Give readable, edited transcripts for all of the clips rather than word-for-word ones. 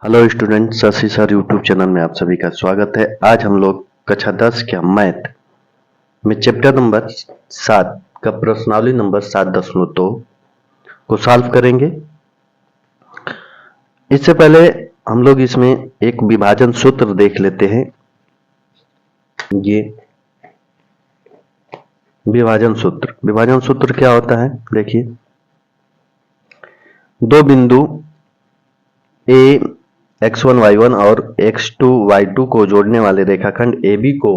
Hello student, Shashi sir YouTube channel में आप सभी का स्वागत है। आज हम लोग कक्षा 10 का मैथ में चैप्टर नंबर 7 का प्रश्नावली नंबर 7.2 को सॉल्व करेंगे। इससे पहले हम लोग इसमें एक विभाजन सूत्र देख लेते हैं। ये विभाजन सूत्र क्या होता है, देखिए। दो बिंदु ए x1 y1 और x2 y2 को जोड़ने वाले रेखाखंड AB को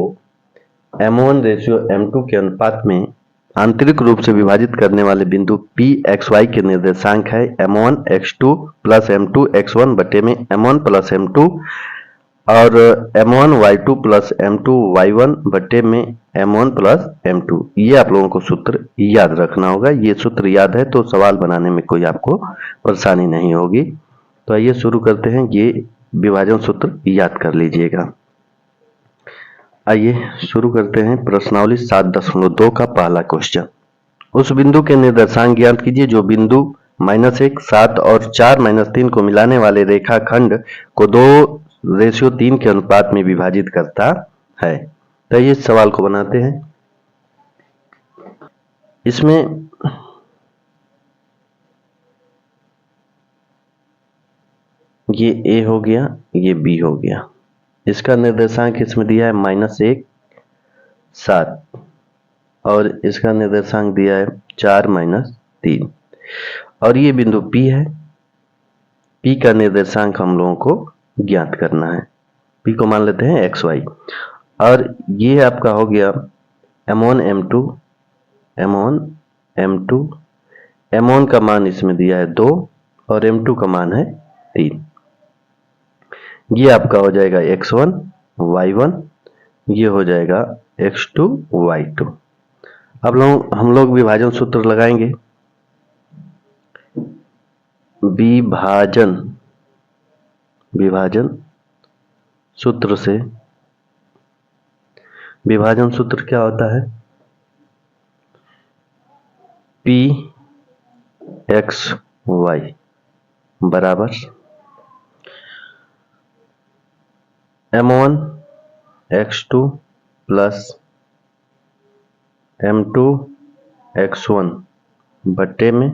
m1:m2 के अनुपात में आंतरिक रूप से विभाजित करने वाले बिंदु P xy के निर्देशांक है m1 x2 plus m2 x1 बटे में m1 प्लस m2 और m1 y2 plus m2 y1 बटे में m1 प्लस m2। ये आप लोगों को सूत्र याद रखना होगा। ये सूत्र याद है तो सवाल बनाने में कोई आपको परेशानी नहीं होगी। तो आइए शुरू करते हैं। ये विभाजन सूत्र याद कर लीजिएगा। आइए शुरू करते हैं। प्रश्नावली 7.2 का पहला क्वेश्चन। उस बिंदु के निर्देशांक ज्ञात कीजिए जो बिंदु -1, 7 और 4 -3 को मिलाने वाले रेखाखंड को 2:3 के अनुपात में विभाजित करता है। तो ये सवाल को बनाते हैं। इसमें ये A हो गया, ये B हो गया। इसका निर्देशांक इसमें दिया है -1, 7 और इसका निर्देशांक दिया है 4 -3 और ये बिंदु P है। P का निर्देशांक हम लोगों को ज्ञात करना है। P को मान लेते हैं xy और ये आपका हो गया m1 m2 m1 m2 m1 का मान इसमें दिया है 2 और m2 का मान है 3। ये आपका हो जाएगा x1 y1, ये हो जाएगा x2 y2। अब हम लोग विभाजन सूत्र लगाएंगे। विभाजन सूत्र से विभाजन सूत्र क्या होता है? P x y बराबर m1 x2 plus m2 x1 बट्टे में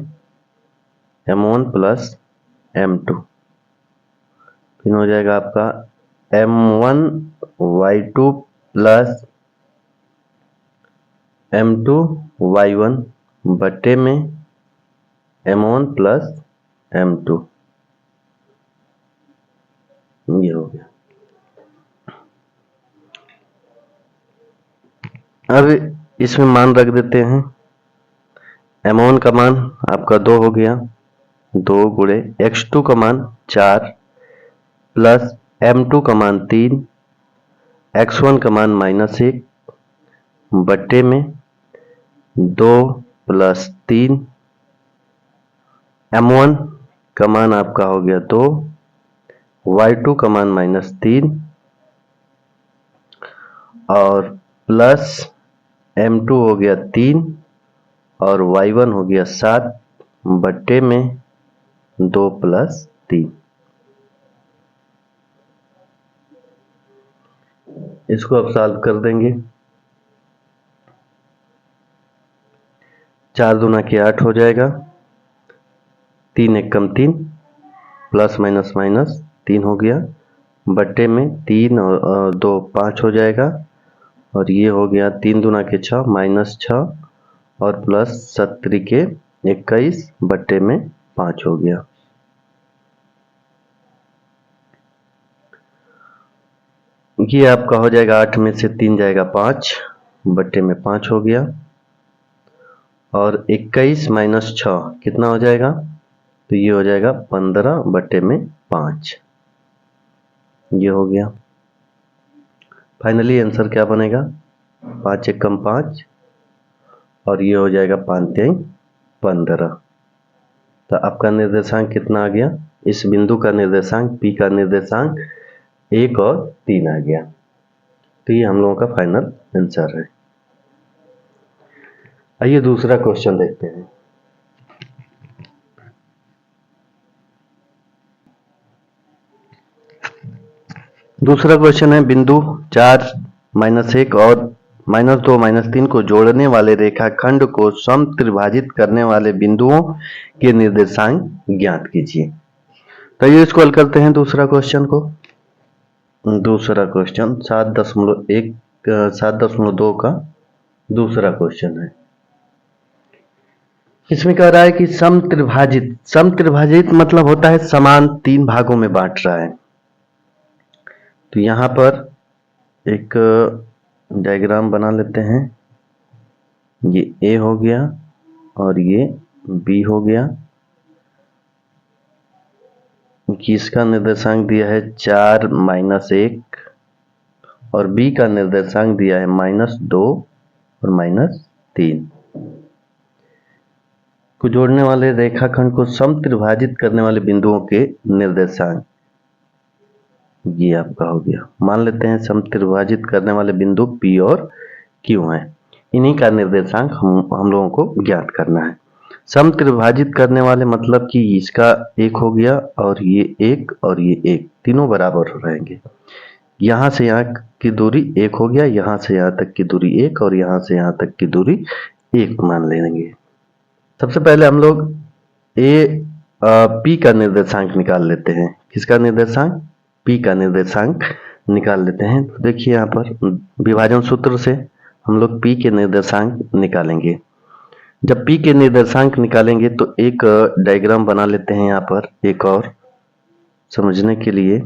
m1 प्लस m2। फिर हो जाएगा आपका m1 y2 plus m2 y1 बट्टे में m1 प्लस m2। ये हो गया। अब इसमें मान रख देते हैं। m1 का मान आपका 2 हो गया, 2 गुणे x2 का मान 4 प्लस m2 का मान 3, x1 का मान -1 बट्टे में 2 प्लस 3, m1 का मान आपका हो गया 2, y2 का मान -3 और प्लस m2 हो गया 3 और y1 हो गया 7 बट्टे में 2 प्लस 3। इसको अब सॉल्व कर देंगे। 4 दूना के 8 हो जाएगा, 3 एक कम 3 प्लस माइनस माइनस 3 हो गया बट्टे में 3 और 2 5 हो जाएगा और ये हो गया 3 दूना के 6 -6 और प्लस 7 के 21 बट्टे में 5 हो गया। ये आपका हो जाएगा 8 में से 3 जाएगा 5 बट्टे में 5 हो गया और 21 माइनस 6 कितना हो जाएगा? तो ये हो जाएगा 15 बट्टे में 5। ये हो गया। फाइनली आंसर क्या बनेगा? 5 एक कम 5 और ये हो जाएगा 5 3 15। तो आपका निर्देशांक कितना आ गया? इस बिंदु का निर्देशांक P का निर्देशांक 1 और 3 आ गया। तो ये हम लोगों का फाइनल आंसर है। आइए दूसरा क्वेश्चन देखते हैं। दूसरा क्वेश्चन है बिंदु 4 -1 और -2 -3 को जोड़ने वाले रेखाखंड को समत्रिभाजित करने वाले बिंदुओं के निर्देशांक ज्ञात कीजिए। तो ये इसको हल करते हैं दूसरा क्वेश्चन को। दूसरा क्वेश्चन 7.2 का दूसरा क्वेश्चन है। इसमें कह रहा है कि समत्रिभाजित मतलब होता है समान 3 भागों में बांट रहा है। तो यहां पर एक डायग्राम बना लेते हैं। ये ए हो गया और ये बी हो गया, कि इसका निर्देशांक दिया है 4 -1 और बी का निर्देशांक दिया है -2 और -3 को जोड़ने वाले रेखाखंड को समत्रिभाजित करने वाले बिंदुओं के निर्देशांक ये आपका हो गया। मान लेते हैं समत्रिभाजित करने वाले बिंदु P और Q हैं, इन्हीं का निर्देशांक हम लोगों को ज्ञात करना है। समत्रिभाजित करने वाले मतलब कि इसका 1 हो गया और ये 1 और ये 1 तीनों बराबर रहेंगे। यहाँ से यहाँ की दूरी 1 हो गया, यहाँ से यहाँ तक की दूरी 1 और यहाँ से यहाँ तक की दूरी 1 मान लेंगे। सबसे पहले हम लोग P का निर्देशांक निकाल लेते हैं। किसका निर्देशांक? P का निर्देशांक निकाल लेते हैं। तो देखिए यहाँ पर विभाजन सूत्र से हम लोग P के निर्देशांक निकालेंगे। जब P के निर्देशांक निकालेंगे तो एक डायग्राम बना लेते हैं यहाँ पर एक और समझने के लिए।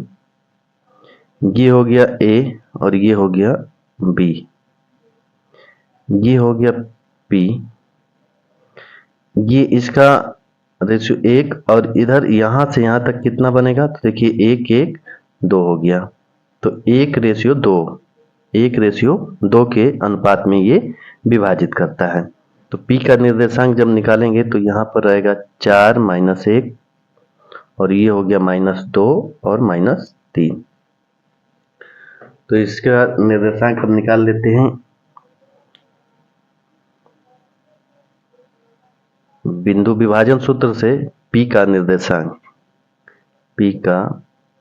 ये हो गया A और ये हो गया B, ये हो गया P, ये इसका रेशियो 1 और इधर यहाँ से यहाँ तक कितना बनेगा? तो देखिए 1 1 2 हो गया, तो 1:2, 1:2 के अनुपात में ये विभाजित करता है। तो P का निर्देशांक जब निकालेंगे तो यहाँ पर रहेगा 4 -1 और ये हो गया -2 और -3। तो इसका निर्देशांक हम निकाल लेते हैं। बिंदु विभाजन सूत्र से P का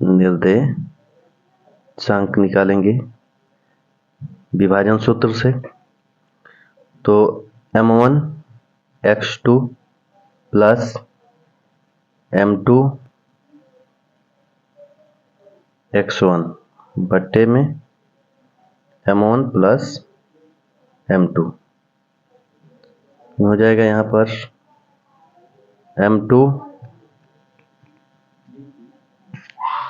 निर्देशांक निकालेंगे विभाजन सूत्र से। तो m1 x2 plus m2 x1 बट्टे में m1 प्लस m2 हो जाएगा। यहाँ पर m2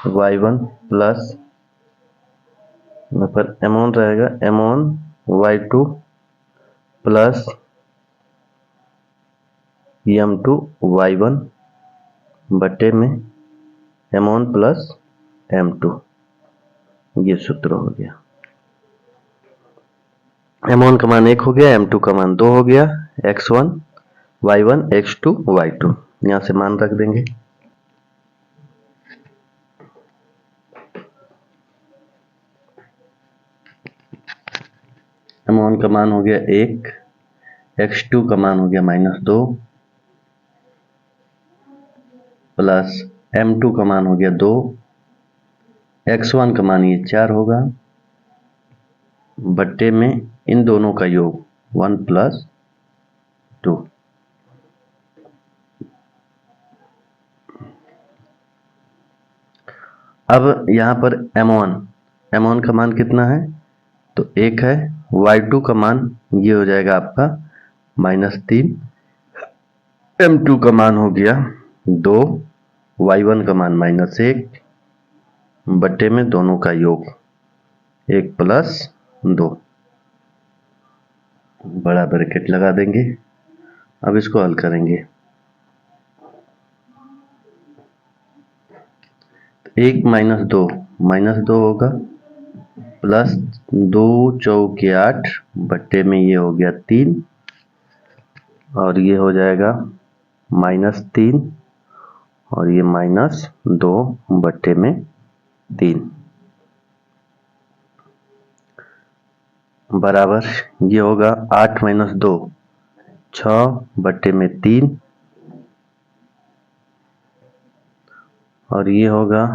y1 प्लस यहाँ पर m1 रहेगा m1 y2 plus m2 y1 बटे में m1 प्लस m2, ये सूत्र हो गया। m1 का मान 1 हो गया, m2 का मान 2 हो गया, x1 y1 x2 y2 यहाँ से मान रख देंगे। m1 का मान हो गया 1, x2 का मान हो गया -2 प्लस m2 का मान हो गया 2, x1 का मान ये 4 होगा बट्टे में इन दोनों का योग 1 + 2। अब यहाँ पर m1 का मान कितना है? तो 1 है। y2 का मान ये हो जाएगा आपका -3, m2 का मान हो गया 2, y1 का मान -1 बट्टे में दोनों का योग 1 + 2, बड़ा ब्रैकेट लगा देंगे। अब इसको हल करेंगे। 1 - 2 होगा प्लस 2 चौके 8 बट्टे में ये हो गया 3 और ये हो जाएगा -3 और ये -2 बट्टे में 3 बराबर ये होगा 8 - 2 6 बट्टे में 3 और ये होगा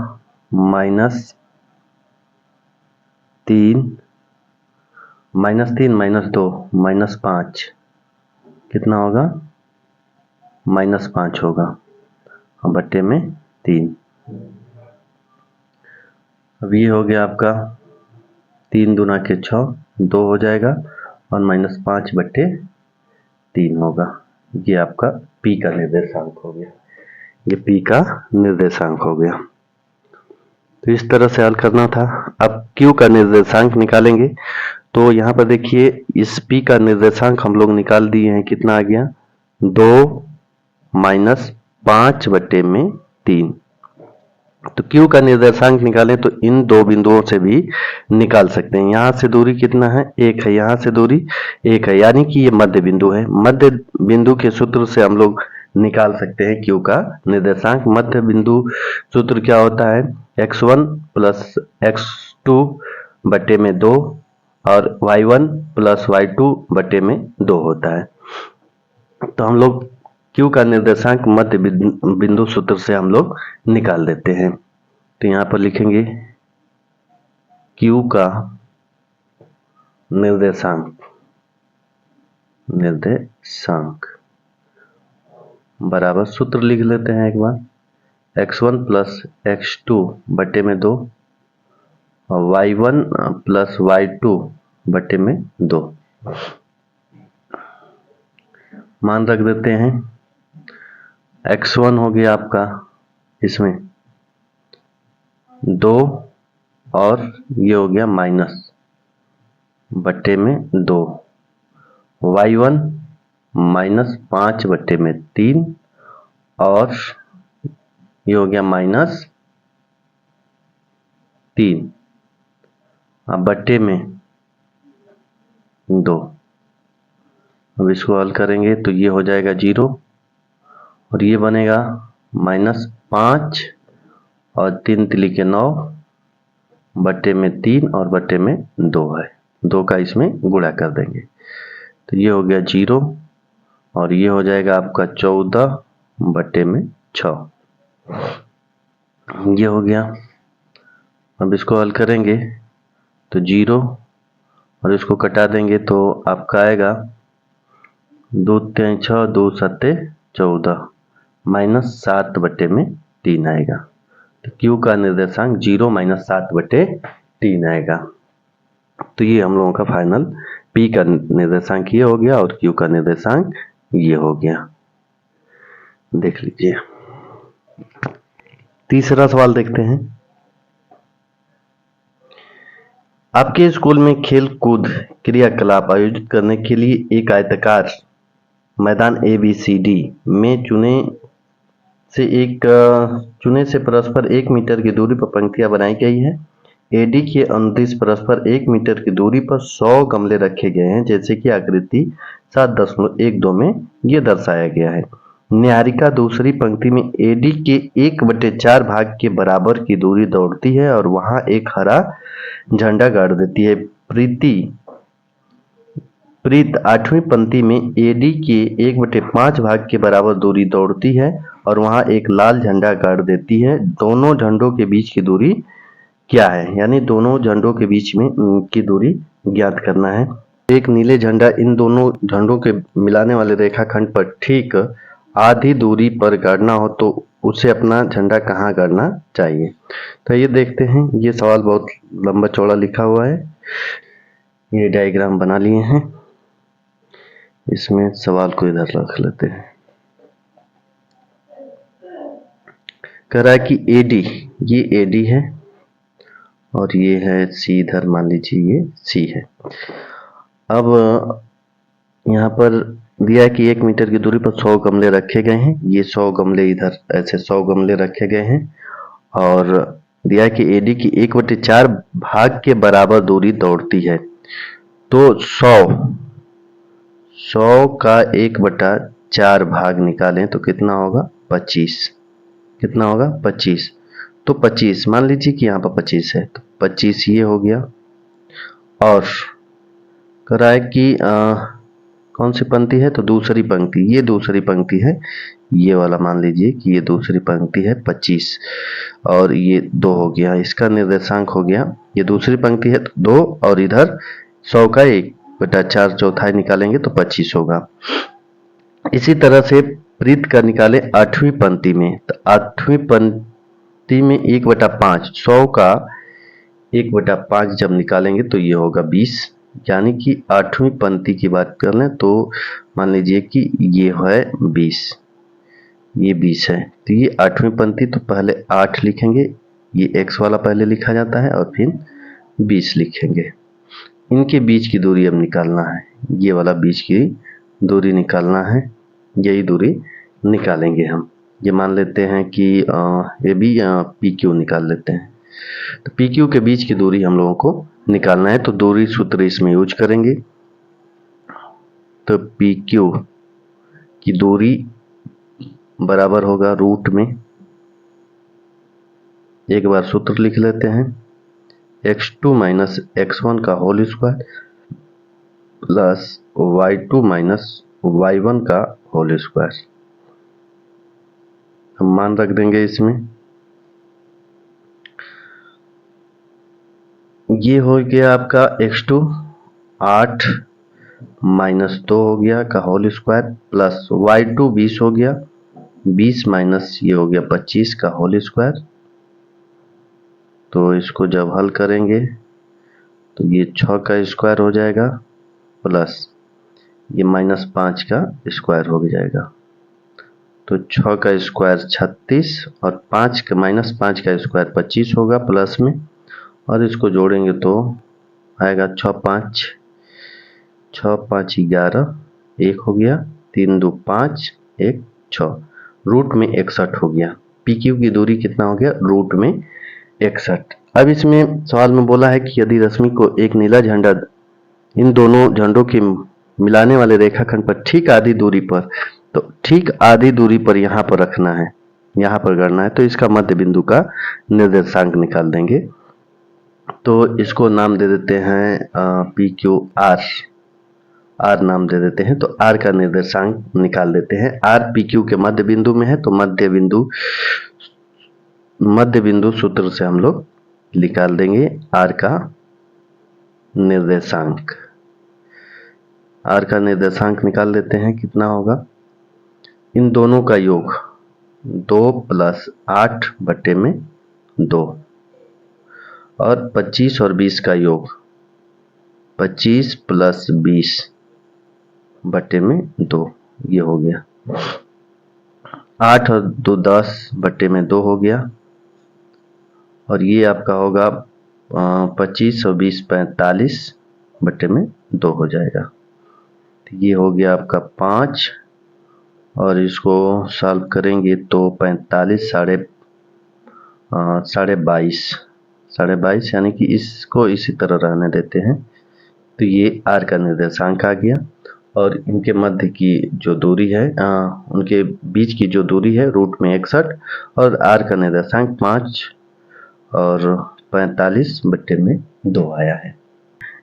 3 -3 -2 -5 कितना होगा? -5 होगा बट्टे में 3। अब ये हो गया आपका 3 दूना के 6 2 हो जाएगा और -5 बट्टे 3 होगा। ये आपका P का निर्देशांक हो गया। ये P का निर्देशांक हो गया। तो इस तरह से हल करना था। अब Q का निर्देशांक निकालेंगे। तो यहाँ पर देखिए इस P का निर्देशांक हम लोग निकाल दिए हैं। कितना आ गया? 2 -5 बट्टे में 3। तो Q का निर्देशांक निकालें तो इन दो बिंदुओं से भी निकाल सकते हैं। यहाँ से दूरी कितना है? 1 है। यहाँ से दूरी 1 है, यानी कि ये मध्य बिंदु है। मध्य बिंदु के सूत्र से हम लोग निकाल सकते हैं Q का निर्देशांक। मध्य बिंदु सूत्र क्या होता है? x1 प्लस x2 बट्टे में 2 और y1 प्लस y2 बट्टे में 2 होता है। तो हम लोग Q का निर्देशांक मध्य बिंदु सूत्र से हम लोग निकाल देते हैं। तो यहाँ पर लिखेंगे Q का निर्देशांक बराबर, सूत्र लिख लेते हैं एक बार, x1 प्लस x2 बट्टे में 2 और y1 प्लस y2 बट्टे में 2। मान रख देते हैं। x1 हो गया आपका इसमें 2 और ये हो गया माइनस बट्टे में 2, y1 -5 बट्टे में 3 और ये हो गया -3 बट्टे में 2। अब इसको हल करेंगे तो ये हो जाएगा 0 और ये बनेगा -5 और 3 तिली के 9 बट्टे में 3 और बट्टे में 2 है। 2 का इसमें गुणा कर देंगे तो ये हो गया 0 और ये हो जाएगा आपका 14 बट्टे में 6। ये हो गया। अब इसको हल करेंगे तो 0 और इसको कटा देंगे तो आपका आएगा 2 3 6 2 7 14 -7 बट्टे में 3 आएगा। तो Q का निर्देशांक 0 -7 बट्टे 3 आएगा। तो ये हम लोगों का फाइनल P का निर्देशांक ये हो गया और Q का निर्देशांक ये हो गया। देख लीजिए। तीसरा सवाल देखते हैं। आपके स्कूल में खेल कूद क्रियाकलाप आयोजित करने के लिए एक आयताकार मैदान ABCD में चुने से परस्पर 1 मीटर की दूरी पर पंक्तियां बनाई गई है। AD के अनुदिश परस्पर 1 मीटर की दूरी पर 100 गमले रखे गए हैं, जैसे कि आकृति 7.12 में ये दर्शाया गया है। न्यारिका दूसरी पंक्ति में AD के 1/4 भाग के बराबर की दूरी दौड़ती है और वहां एक हरा झंडा गाड़ देती है। प्रीत 8वीं पंक्ति में AD के 1/5 भाग के बराबर दूरी दौड़ती है और वहां एक लाल झंडा गाड़ देती है। दोनों झंडों के बीच की दूरी क्या है? यानी दोनों झंडों के बीच में की दूरी ज्ञात करना है। एक नीले झंडा इन दोनों झंडों के मिलाने वाले रेखाखंड पर ठीक आधी दूरी पर गाड़ना हो तो उसे अपना झंडा कहाँ गाड़ना चाहिए? तो ये देखते हैं। ये सवाल बहुत लंबा चौड़ा लिखा हुआ है। ये डायग्राम बना लिए हैं। इसमें सवाल को इधर रख लेते हैं। कह रहा है कि AD, ये AD है और ये है C, इधर मान लीजिए ये C है। अब यहाँ पर दिया है कि 1 मीटर की दूरी पर 100 गमले रखे गए हैं। ये 100 गमले इधर ऐसे 100 गमले रखे गए हैं और दिया है कि AD की 1/4 भाग के बराबर दूरी दौड़ती है। तो 100 का 1/4 भाग निकालें तो कितना होगा? 25। कितना होगा? 25। तो 25 मान लीजिए कि यहाँ पर 25 है तो 25 ये हो गया। और कह रहा है कि कौन सी पंक्ति है, तो दूसरी पंक्ति, ये दूसरी पंक्ति है, ये वाला मान लीजिए कि ये दूसरी पंक्ति है 25 और ये 2 हो गया, इसका निर्देशांक हो गया, ये दूसरी पंक्ति है तो 2 और इधर 100 का 1/4 चौथाई निकालेंगे तो 25 होगा। इसी तरह से प्रीत का निकाले 8वीं पंक्ति में, तो 8वीं पंक्ति में 1/5, 100 का 1/5 जब निकालेंगे तो ये होगा 20, यानी कि 8वीं पंक्ति की बात कर लें तो मान लीजिए कि ये है 20, ये 20 है, तो ये 8वीं पंक्ति, तो पहले 8 लिखेंगे, ये x वाला पहले लिखा जाता है और फिर 20 लिखेंगे। इनके बीच की दूरी अब निकालना है, ये वाला बीच की दूरी निकालना है, यही दूरी निकालेंगे हम। ये मान लेते हैं कि ये भी पी क्यू निकाल लेते हैं, तो पी क्यू के बीच की दूरी हम लोगों को निकालना है, तो दूरी सूत्र इसमें यूज करेंगे। तो पी क्यू की दूरी बराबर होगा रूट में, एक बार सूत्र लिख लेते हैं, x2 माइनस x1 का whole square plus y2 minus y1 का होल स्क्वायर। हम मान रख देंगे इसमें, ये हो गया आपका x2 8 माइनस 2 हो गया का होल स्क्वायर प्लस y2 20 हो गया, 20 माइनस ये हो गया 25 का होल स्क्वायर। तो इसको जब हल करेंगे तो ये 6 का स्क्वायर हो जाएगा प्लस ये -5 का स्क्वायर हो जाएगा, तो 6 का स्क्वायर 36 और 5 का -5 का स्क्वायर 25 होगा प्लस में, और इसको जोड़ेंगे तो आएगा 6 5 11, 1 हो गया, 3 2 5 1 6, रूट में 61 हो गया। पी क्यू की दूरी कितना हो गया, रूट में 61। अब इसमें सवाल में बोला है कि यदि रश्मि को एक नीला झंडा इन दोनों झंडों के मिलाने वाले रेखाखंड पर ठीक आधी दूरी पर, तो ठीक आधी दूरी पर यहाँ पर रखना है, यहाँ पर करना है, तो इसका मध्य बिंदु का निर्देशांक निकाल देंगे। तो इसको नाम दे देते हैं पी क्यू आर, आर नाम दे देते हैं, तो आर का निर्देशांक निकाल देते हैं। आर पी क्यू के मध्य बिंदु में है, तो मध्य बिंदु सूत्र से हम लोग निकाल देंगे आर का निर्देशांक। आर का निर्देशांक निकाल लेते हैं, कितना होगा, इन दोनों का योग 2 + 8/2 और 25 और 20 का योग 25 + 20/2, ये हो गया। 8 और 2 10/2 हो गया, और ये आपका होगा 25 और 20 45/2 हो जाएगा। तो ये हो गया आपका 5, और इसको सॉल्व करेंगे तो 45 साढ़े 22 यानी कि इसको इसी तरह रहने देते हैं। तो ये आर का निर्देशांक आ गया, और इनके मध्य की जो दूरी है, उनके बीच की जो दूरी है रूट में 61, और आर का निर्देशांक 5 और 45/2 आया है।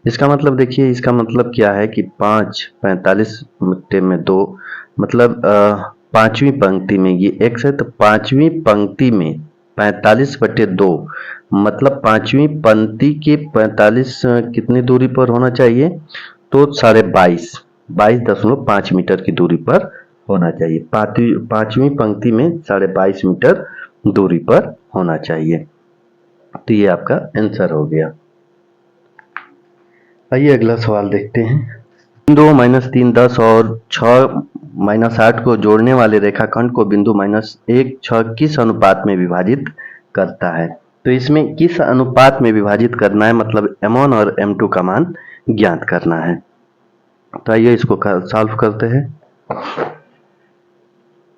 इसका मतलब देखिए, इसका मतलब क्या है कि 5 45/2 मतलब 5वीं पंक्ति में ये x है, तो 5वीं पंक्ति में 45/2 मतलब 5वीं पंक्ति के 45 कितनी दूरी पर होना चाहिए, तो 22.5 मीटर की दूरी पर होना चाहिए। 5वीं पंक्ति में 22.5 मीटर दूरी पर होना चाहिए। तो ये आपका आंसर हो गया। आइए अगला सवाल देखते हैं। 2 - 3 10 और 6 - 8 को जोड़ने वाले रेखाखंड को बिंदु -1 6 किस अनुपात में विभाजित करता है। तो इसमें किस अनुपात में विभाजित करना है, मतलब m1 और m2 का मान ज्ञात करना है। तो आइए इसको सॉल्व करते हैं।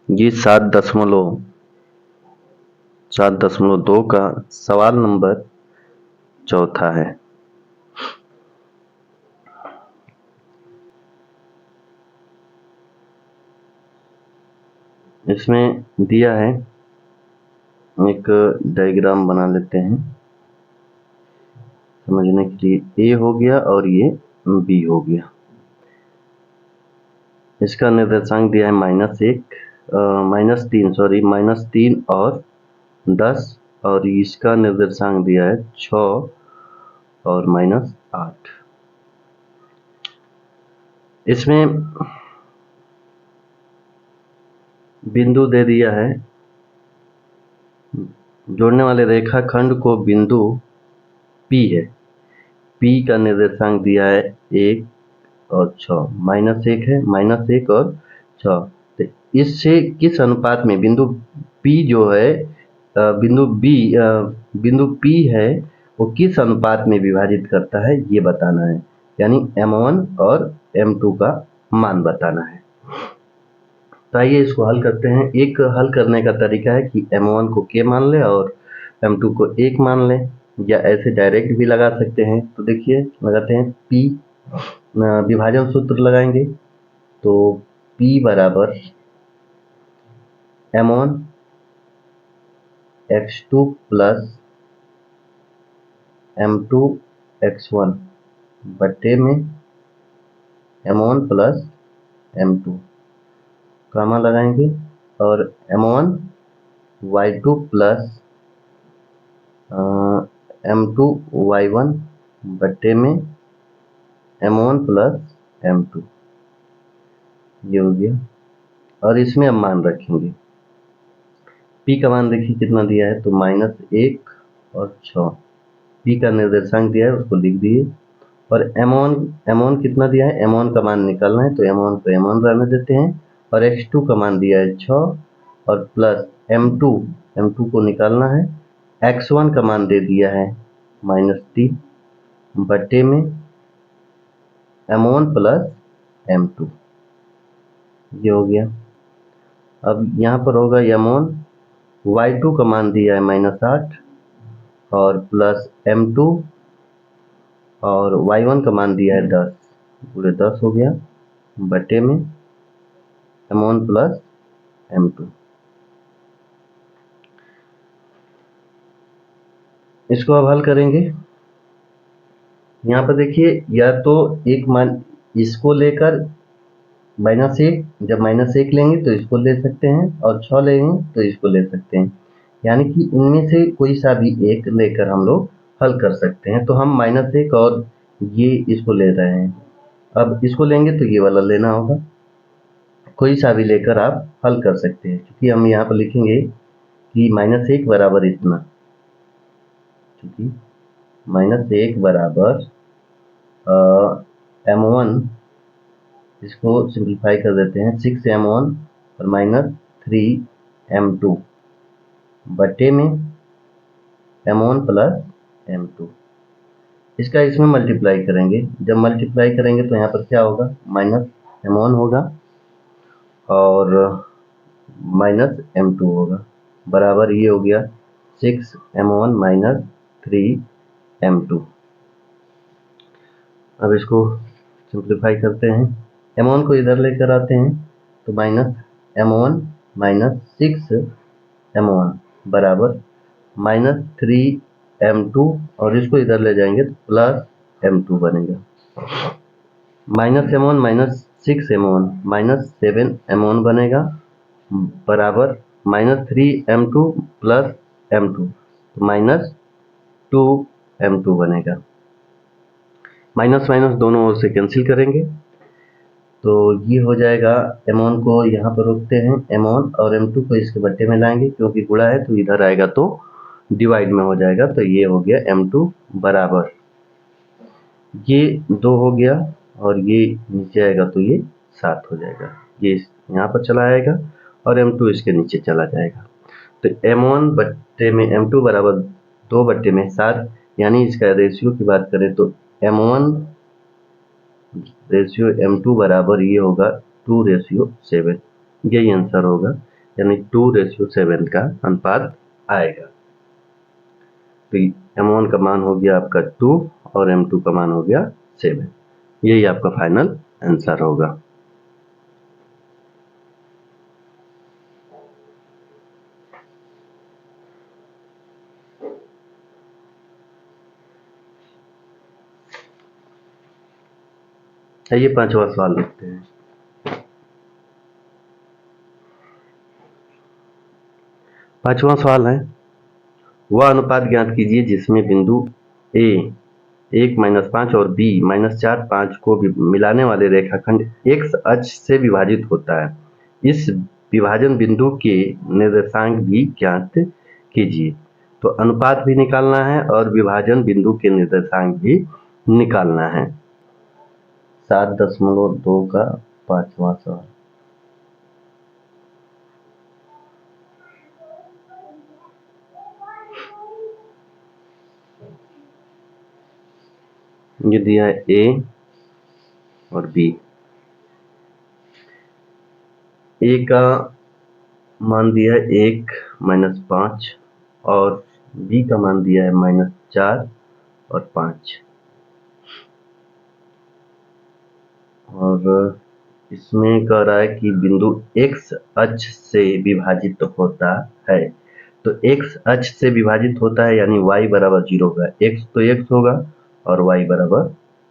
ये 7.2 का सवाल नंबर 4 है। इसमें दिया है, एक डायग्राम बना लेते हैं समझने के लिए। ए हो गया और ये बी हो गया। इसका निर्देशांक दिया है -3 और 10, और इसका निर्देशांक दिया है 6 और -8। इसमें बिंदु दे दिया है, जोड़ने वाले रेखाखंड को बिंदु P है, P का निर्देशांक दिया है 1 और 6, -1 है, -1 और 6। तो इससे किस अनुपात में बिंदु P जो है बिंदु P है वो किस अनुपात में विभाजित करता है ये बताना है, यानी M1 और M2 का मान बताना है। तो आइए इसको हल करते हैं। एक हल करने का तरीका है कि M1 को K मान ले और M2 को 1 मान ले, या ऐसे डायरेक्ट भी लगा सकते हैं। तो देखिए लगाते हैं, P विभाजन सूत्र लगाएंगे तो P बराबर M1 x2 plus M2 x1 बट्टे में M1 प्लस M2, कामा लगाएंगे, और M1 y2 plus M2 y1 बट्टे में M1 प्लस M2, ये हो गया। और इसमें अब मान रखेंगे, P का मान देखिए कितना दिया है, तो -1 और 6, P का निर्देशांक दिया है उसको लिख दिए, और M1 कितना दिया है, M1 का मान निकालना है तो M1 को M1 रहने देते हैं, और x2 का मान दिया है 6 और प्लस M2 को निकालना है, x1 का मान दे दिया है -3 बट्टे में M1 प्लस M2, ये हो गया। अब यहाँ पर होगा M1, y2 का मान दिया है -8 और प्लस M2 और y1 का मान दिया है 10, पूरे 10 हो गया बटे में M1 प्लस M2। इसको अब हल करेंगे। यहाँ पर देखिए, या तो एक मान इसको लेकर -1, जब -1 लेंगे तो इसको ले सकते हैं, और 6 लेंगे तो इसको ले सकते हैं, यानी कि इनमें से कोई सा भी एक लेकर हम लोग हल कर सकते हैं। तो हम -1 और ये इसको ले रहे हैं, अब इसको लेंगे तो ये वाला लेना होगा, कोई सा भी लेकर आप हल कर सकते हैं, क्योंकि हम यहाँ पर लिखेंगे कि -1 बराबर इतना, क्योंकि -1 बराबर M1, इसको सिंप्लीफाई कर देते हैं, 6M1 और -3M2 बटे में M1 प्लस M2। इसका इसमें मल्टीप्लाई करेंगे, जब मल्टीप्लाई करेंगे तो यहाँ पर क्या होगा, -M1 होगा और -M2 होगा, बराबर ये हो गया 6M1 -3M2। अब इसको सिंप्लीफाई करते हैं, M1 को इधर लेकर आते हैं तो -M1 -6M1 बराबर -3M2, और इसको इधर ले जाएंगे तो प्लस M2 बनेगा, -M1 -6M1 -7M1 बनेगा, बराबर -3M2 प्लस M2 -2M2 बनेगा। माइनस माइनस दोनों ओर से कैंसिल करेंगे तो ये हो जाएगा। M1 को यहाँ पर रोकते हैं, M1 और M2 को इसके बट्टे में लाएंगे, क्योंकि गुणा है तो इधर आएगा तो डिवाइड में हो जाएगा, तो ये हो गया M2 बराबर, ये 2 हो गया और ये नीचे आएगा तो ये 7 हो जाएगा, ये यहाँ पर चला आएगा और M2 इसके नीचे चला जाएगा। तो M1 बट्टे में M2 बराबर 2 बट्टे में 7, यानी इसका रेशियो की बात करें तो M1 रेशियो M2 बराबर ये होगा 2:7, यही आंसर होगा, यानी 2:7 का अनुपात आएगा। तो M1 का मान हो गया आपका 2 और M2 का मान हो गया 7, यही आपका फाइनल आंसर होगा। आइए 5वां सवाल देखते हैं। पांचवा सवाल है, वह अनुपात ज्ञात कीजिए जिसमें बिंदु ए 1-5 और बी -4-5 को मिलाने वाले रेखाखंड x अक्ष से विभाजित होता है। इस विभाजन बिंदु के निर्देशांक भी ज्ञात कीजिए। तो अनुपात भी निकालना है और विभाजन बिंदु के निर्देशांक भी निकालना है। 7.2 का पांचवा सवाल। ये दिया है ए और बी। ए का मान दिया है 1-5 और बी का मान दिया है -4 और 5। और इसमें कह रहा है कि बिंदु x अक्ष से विभाजित होता है। तो x अक्ष से विभाजित होता है यानी y बराबर 0 होगा। x तो x होगा और y बराबर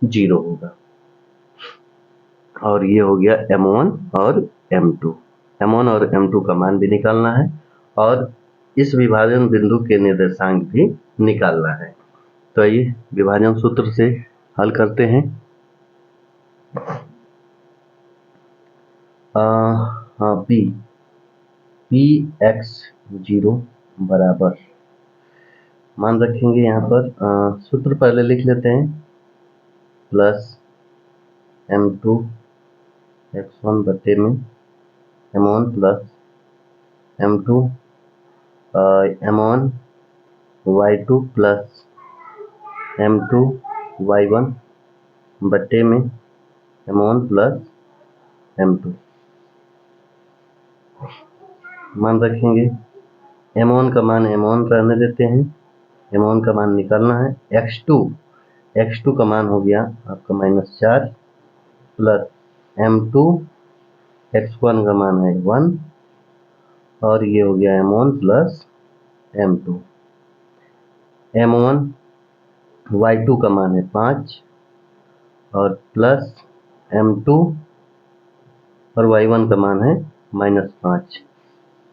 0 होगा। और ये हो गया m1 और m2। m1 और m2 का मान भी निकालना है और इस विभाजन बिंदु के निर्देशांक भी निकालना है। तो आइए विभाजन सूत्र से हल करते हैं। हाँ, पी एक्स 0 बराबर, मान रखेंगे यहाँ पर सूत्र पहले लिख लेते हैं, प्लस m2 x1 बटे में m1 plus m2 m1 y2 plus m2 y1 बटे में m1 प्लस m2। मान रखेंगे m1 का मान m1 रहने देते हैं, m1 का मान निकालना है। x2 का मान हो गया आपका -4 प्लस m2 x1 का मान है 1 और ये हो गया m1 plus m2। m1 y2 का मान है 5 और प्लस m2 और y1 का मान है -5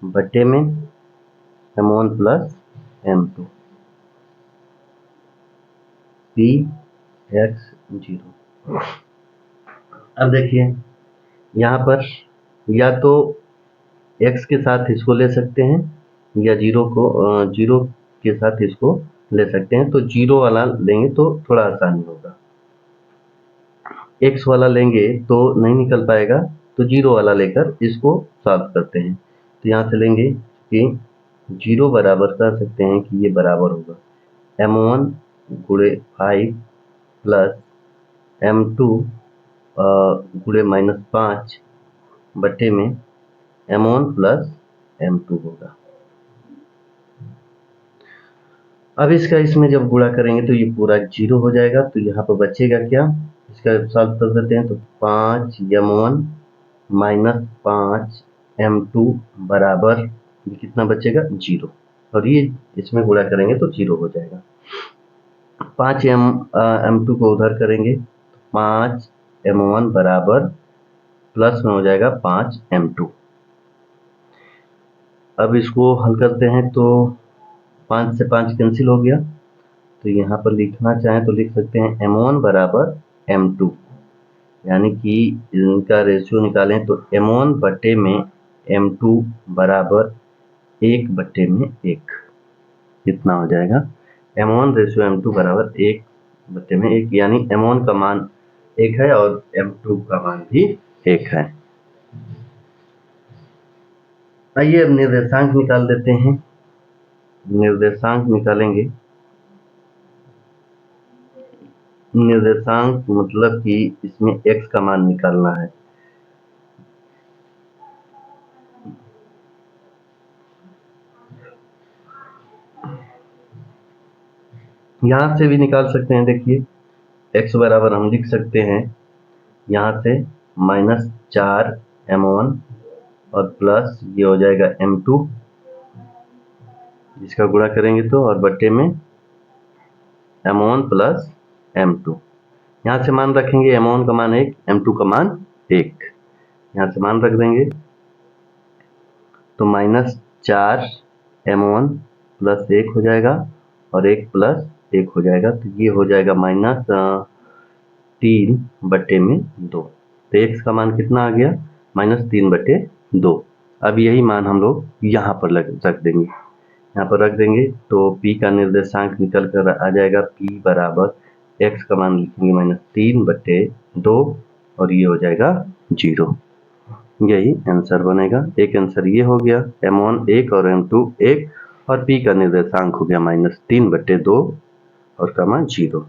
बटे में m1 plus m2 P x 0। अब देखिए यहाँ पर या तो x के साथ इसको ले सकते हैं या 0 के साथ इसको ले सकते हैं। तो 0 वाला लेंगे तो थोड़ा आसानी होगा, x वाला लेंगे तो नहीं निकल पाएगा, तो 0 वाला लेकर इसको सॉल्व करते हैं। तो यहाँ से लेंगे कि 0 बराबर कर सकते हैं कि ये बराबर होगा m1 गुणे 5 प्लस m2 गुणे -5 बटे में m1 प्लस m2 होगा। अब इसका इसमें जब गुणा करेंगे तो ये पूरा 0 हो जाएगा। तो यहाँ पर बचेगा क्या, इसका सॉल्व कर देते हैं। तो 5 m1 -5 m2 बराबर ये कितना बचेगा 0 और ये इसमें गुणा करेंगे तो 0 हो जाएगा। 5 m2 को उधर करेंगे 5 m1 बराबर प्लस में हो जाएगा 5 m2। अब इसको हल करते हैं तो 5 से 5 कैंसिल हो गया। तो यहाँ पर लिखना चाहें तो लिख सकते हैं m1 बराबर m2, यानी कि इनका रेशियो निकालें तो m1 बटे में m2 बराबर 1 बटे में 1, कितना हो जाएगा m1 रेशियो m2 बराबर 1 बटे में 1, यानी m1 का मान 1 है और m2 का मान भी 1 है। आइए अब निर्देशांक निकाल देते हैं। निर्देशांक निकालेंगे, निर्देशांक मतलब कि इसमें x का मान निकालना है। यहाँ से भी निकाल सकते हैं। देखिए x बराबर हम लिख सकते हैं यहाँ से -4 m1 और प्लस ये हो जाएगा m2, जिसका गुणा करेंगे तो, और बटे में m1 प्लस m2। यहाँ से मान रखेंगे m1 का मान 1, m2 का मान 1, यहाँ से मान रख देंगे। तो -4 m1 प्लस 1 हो जाएगा और 1 प्लस 1 हो जाएगा, तो ये हो जाएगा -3/2। तो x का मान कितना आ गया, -3/2। अब यही मान हम लोग यहाँ पर रख देंगे, यहाँ पर रख देंगे तो p का निर्देशांक निकल कर आ जाएगा, p बराबर x का मान लिखेंगे -3/2 और ये हो जाएगा 0। यही आंसर बनेगा। एक आंसर ये हो गया, m1 1 और m2 1 और p का निर्देशांक हो गया -3/2 और कमा 0।